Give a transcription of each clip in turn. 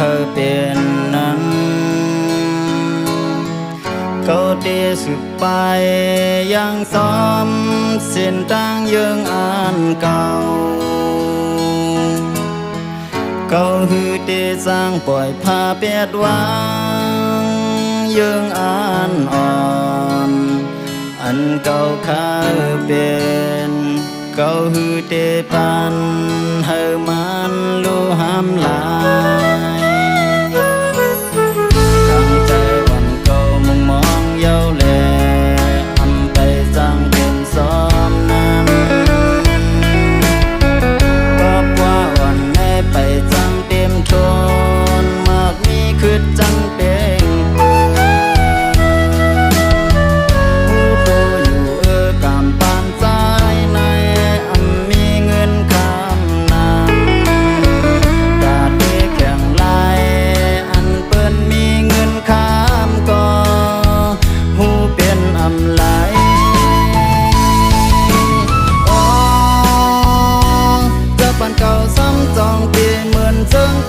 เคยเป็นนั้นเขาเดียสุดไปยังซ้อมเส้นทางยังอันเก่าเขาหือเดสร้างปล่อยพาเปียดวางยังอันอ่อนอันเก่าข้าเป็นเขาหือเดปันเฮมันลูหามลายตั้งใจวันเก่ามองมองเย้าแลอำไปสร้างเป็นซ้อมนั้นก็ว่าวันแม่ไปจังเต็มทนมากมีคือจังเด้ง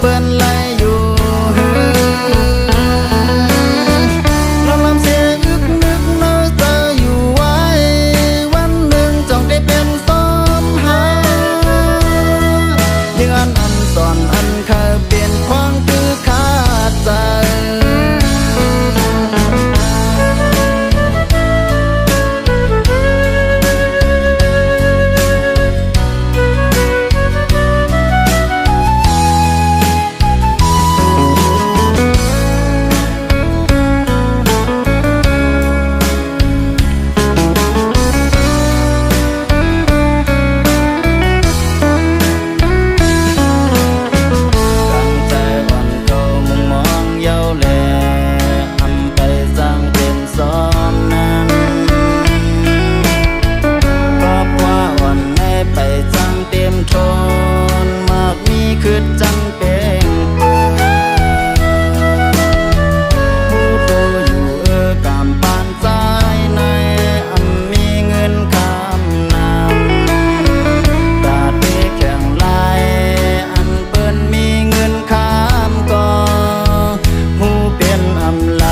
เปิ้นไล่อยู่ลำลำเสียอึกนึกน้อยเธออยู่ไว้วันหนึ่งจ้องได้เป็นซ้อมหาเดือนอันสอนอันเคยเปลี่ยนความคือขาดใจทนมากมีคือจังเป็นผู้โตอยู่กำปานใจในมีเงินคำนำตาเตะแข่งลายอันเปิ้นมีเงินคำก็ผู้เป็นอำไหล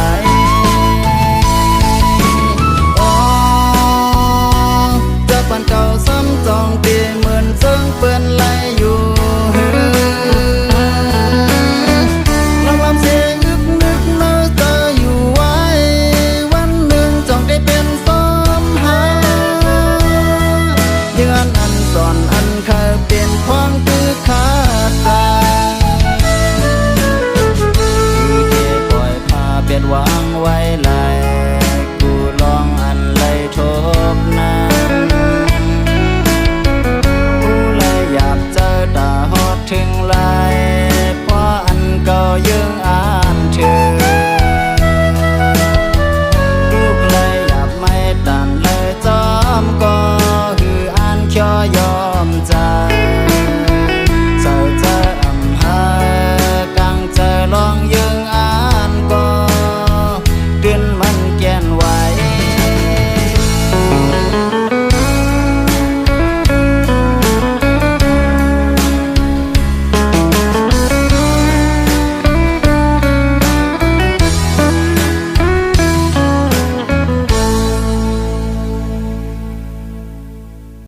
จะปันเก่าซ้ำจองเตียเหมือนเซิงเปิ้นไล่อยู่ลำลำเสียงอึกนึกน้อยเธออยู่ไว้วันหนึ่งจ้องได้เป็นซ้อมหาเดือนอันสอนอันเคยเปลี่ยนความ